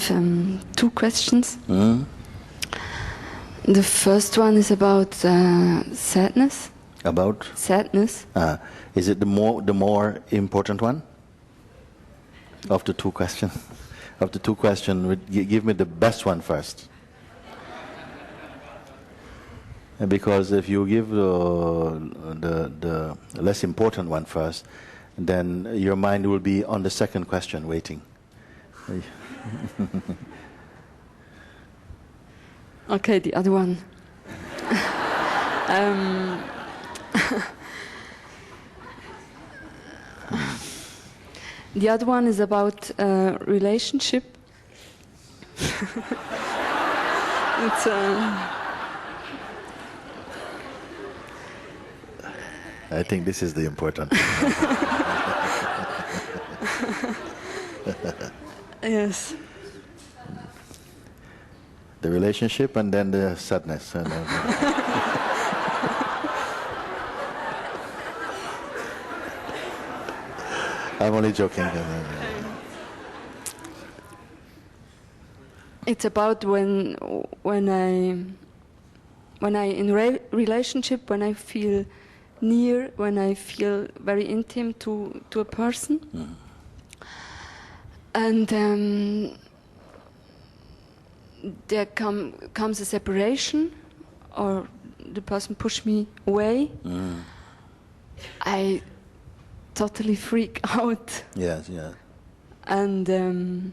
have two questions. The first one is about sadness. About? Sadness. Is it the more important one? Of the two questions? Of the two questions, give me the best one first. Because if you give the less important one first, then your mind will be on the second question waiting. Okay, the other one. The other one is about relationship. It's I think this is the important. Yes. The relationship and then the sadness. I'm only joking. It's about when I in relationship, when I feel near, when I feel very intimate to a person, and there comes a separation, or the person pushes me away. I totally freak out. Yes, yeah. And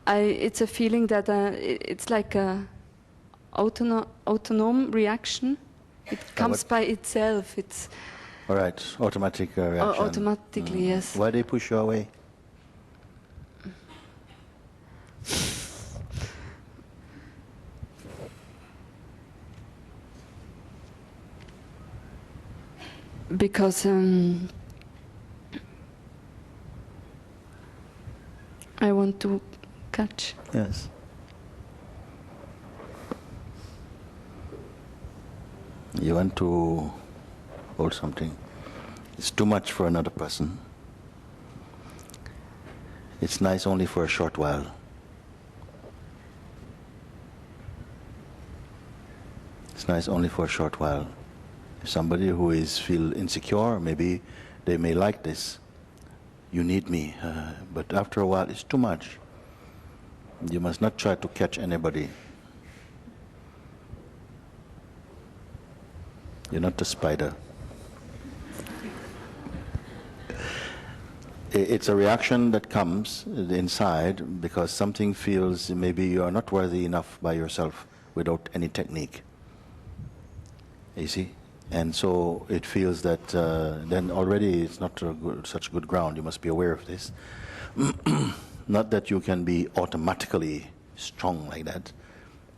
it's a feeling that it's like a autonomous reaction. It comes by itself. It's all right. Automatic reaction. Automatically, yes. Why they push you away? Because I want to catch. Yes. You want to hold something. It's too much for another person. It's nice only for a short while. It's nice only for a short while. If somebody who feel insecure, maybe they may like this. You need me, but after a while it's too much. You must not try to catch anybody. You're not a spider. It's a reaction that comes inside because something feels maybe you are not worthy enough by yourself without any technique. You see? And so it feels that then already it's not such good ground. You must be aware of this. Not that you can be automatically strong like that,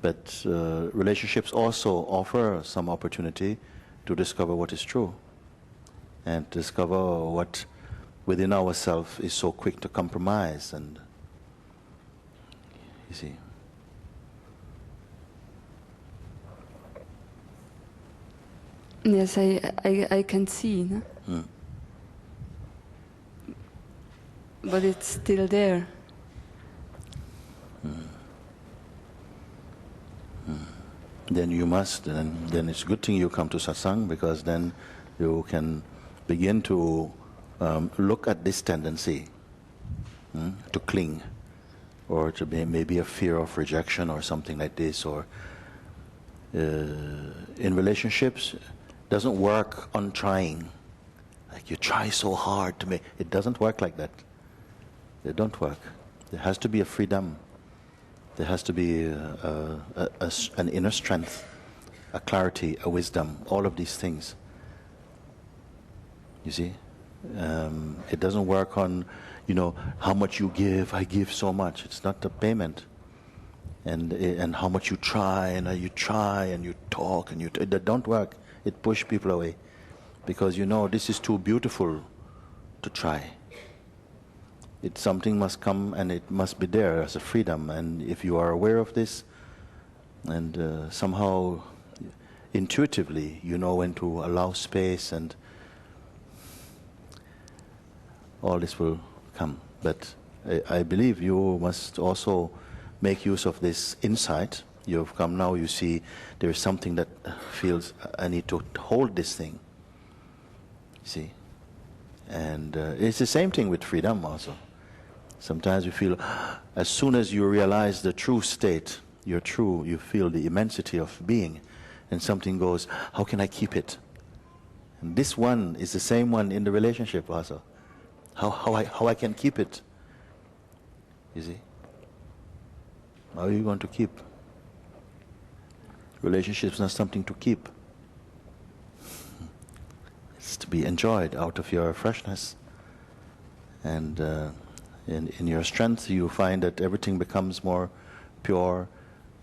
but relationships also offer some opportunity to discover what is true and discover what within ourselves is so quick to compromise. And you see. Yes, I can see, no? But it's still there. Then you must, then it's a good thing you come to satsang, because then you can begin to look at this tendency to cling, or to be maybe a fear of rejection or something like this, or in relationships, doesn't work on trying. Like you try so hard to make it doesn't work like that. It don't work. There has to be a freedom. There has to be an inner strength, a clarity, a wisdom, all of these things. You see? It doesn't work on, how much you give. I give so much. It's not the payment. And how much you try and you talk and it don't work. It pushes people away because this is too beautiful to try. Something must come and it must be there as a freedom. And if you are aware of this, and somehow intuitively you know when to allow space, and all this will come. But I believe you must also make use of this insight. You have come now, you see there is something that feels, I need to hold this thing. See? And it's the same thing with freedom also. Sometimes you feel, as soon as you realize the true state, you're true, you feel the immensity of being, and something goes, how can I keep it? And this one is the same one in the relationship also. How I can keep it? You see? How are you going to keep? Relationship is not something to keep. It's to be enjoyed out of your freshness. And in your strength you find that everything becomes more pure.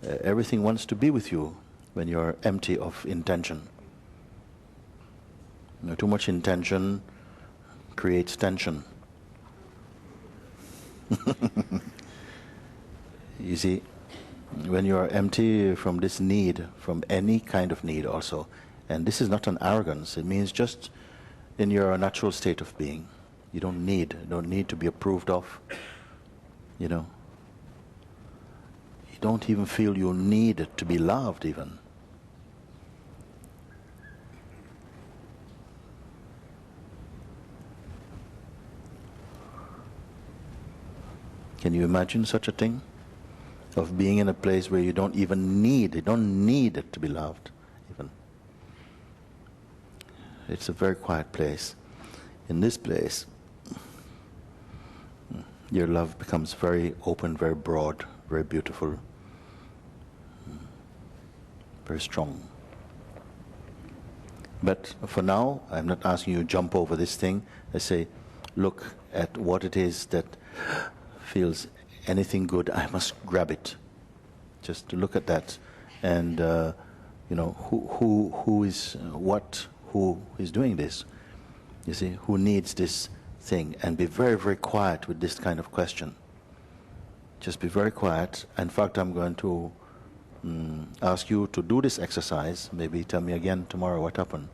Everything wants to be with you when you're empty of intention. You know, too much intention creates tension. You see, when you are empty from this need, from any kind of need also, and this is not an arrogance, it means just in your natural state of being. You don't need to be approved of, you know. You don't even feel you need to be loved even. Can you imagine such a thing? Of being in a place where you don't need to be loved even. It's a very quiet place. In this place, your love becomes very open, very broad, very beautiful, very strong. But for now, I'm not asking you to jump over this thing. I say, look at what it is that feels anything good, I must grab it. Just to look at that, and you know, who is doing this? You see, who needs this thing? And be very, very quiet with this kind of question. Just be very quiet. In fact, I'm going to ask you to do this exercise. Maybe tell me again tomorrow what happened.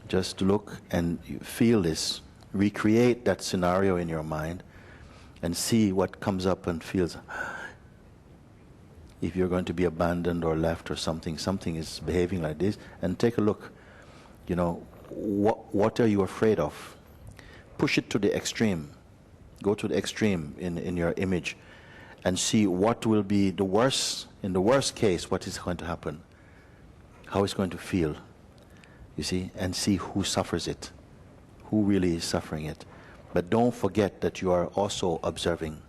Just to look and feel this. Recreate that scenario in your mind and see what comes up and feels. If you're going to be abandoned or left or something is behaving like this, and take a look. You know, what are you afraid of? Push it to the extreme. Go to the extreme in your image and see what will be the worst, in the worst case, what is going to happen. How it's going to feel. You see, and see who suffers it. Who really is suffering it. But don't forget that you are also observing.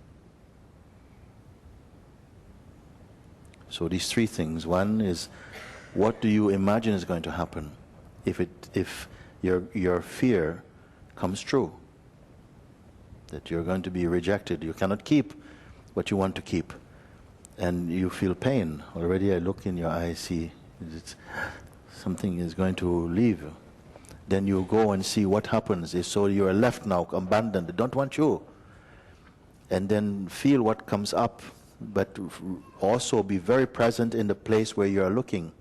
So these three things. One is, what do you imagine is going to happen if your fear comes true? That you're going to be rejected. You cannot keep what you want to keep. And you feel pain. Already I look in your eyes, see something is going to leave you. Then you go and see what happens. So you are left now, abandoned. They don't want you. And then feel what comes up, but also be very present in the place where you are looking.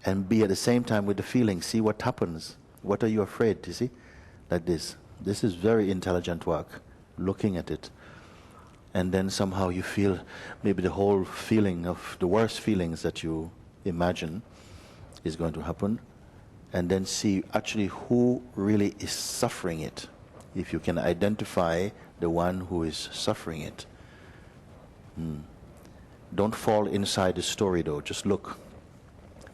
And be at the same time with the feeling. See what happens. What are you afraid? You see? Like this. This is very intelligent work. Looking at it. And then somehow you feel maybe the whole feeling of the worst feelings that you imagine is going to happen. And then see actually who really is suffering it. If you can identify the one who is suffering it. Don't fall inside the story though, just look.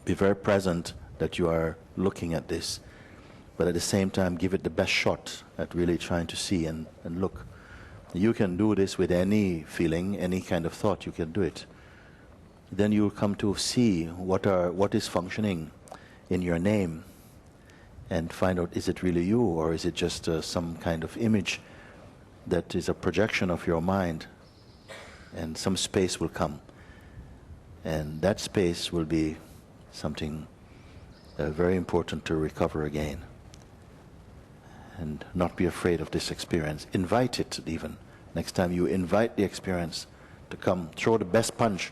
Be very present that you are looking at this. But at the same time give it the best shot at really trying to see and look. You can do this with any feeling, any kind of thought, you can do it. Then you'll come to see what is functioning in your name and find out, is it really you, or is it just some kind of image that is a projection of your mind, and some space will come, and that space will be something very important to recover again, and not be afraid of this experience. Invite it even. Next time you invite the experience to come, throw the best punch,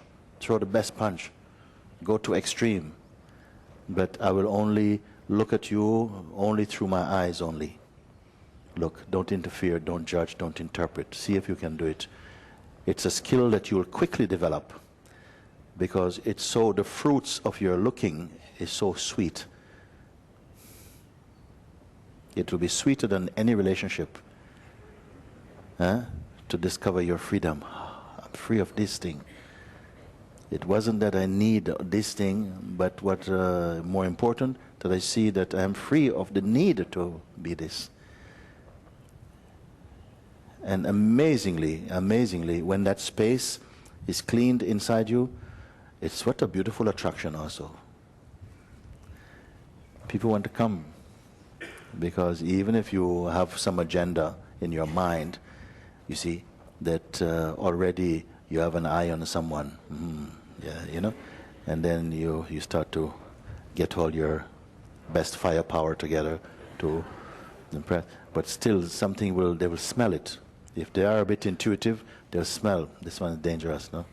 go to extreme. But I will only look at you only through my eyes only. Look, don't interfere, don't judge, don't interpret. See if you can do it. It's a skill that you will quickly develop because it's so, the fruits of your looking is so sweet. It will be sweeter than any relationship to discover your freedom. I'm free of this thing. It wasn't that I need this thing, but what more important, that I see that I'm free of the need to be this. And amazingly, when that space is cleaned inside you, it's what a beautiful attraction also. People want to come, because even if you have some agenda in your mind, you see, that already you have an eye on someone, and then you start to get all your best firepower together to impress. But still, they will smell it. If they are a bit intuitive, they'll smell, this one is dangerous, no?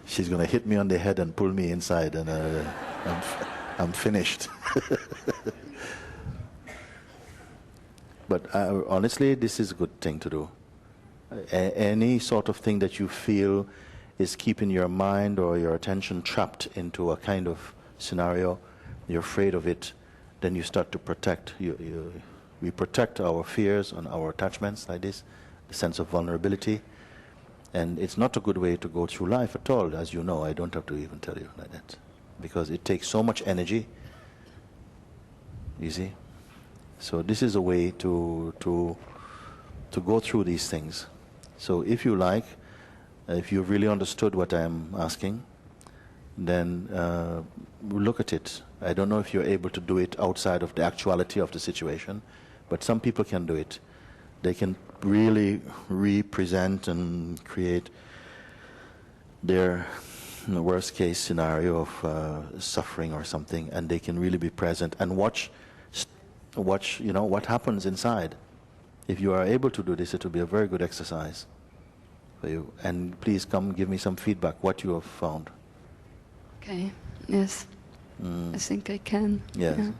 She's going to hit me on the head and pull me inside, and I'm finished. But honestly, this is a good thing to do. Any sort of thing that you feel is keeping your mind or your attention trapped into a kind of scenario, you're afraid of it, then you start to protect. We protect our fears and our attachments like this, the sense of vulnerability. And it's not a good way to go through life at all, as you know. I don't have to even tell you like that. Because it takes so much energy, you see. So this is a way to go through these things. So if you like, if you've really understood what I'm asking, then look at it. I don't know if you're able to do it outside of the actuality of the situation, but some people can do it. They can really represent and create their worst case scenario of suffering or something, and they can really be present and watch what happens inside. If you are able to do this, it will be a very good exercise for you. And please come give me some feedback, what you have found. Okay, yes. I think I can. Yes. Yeah.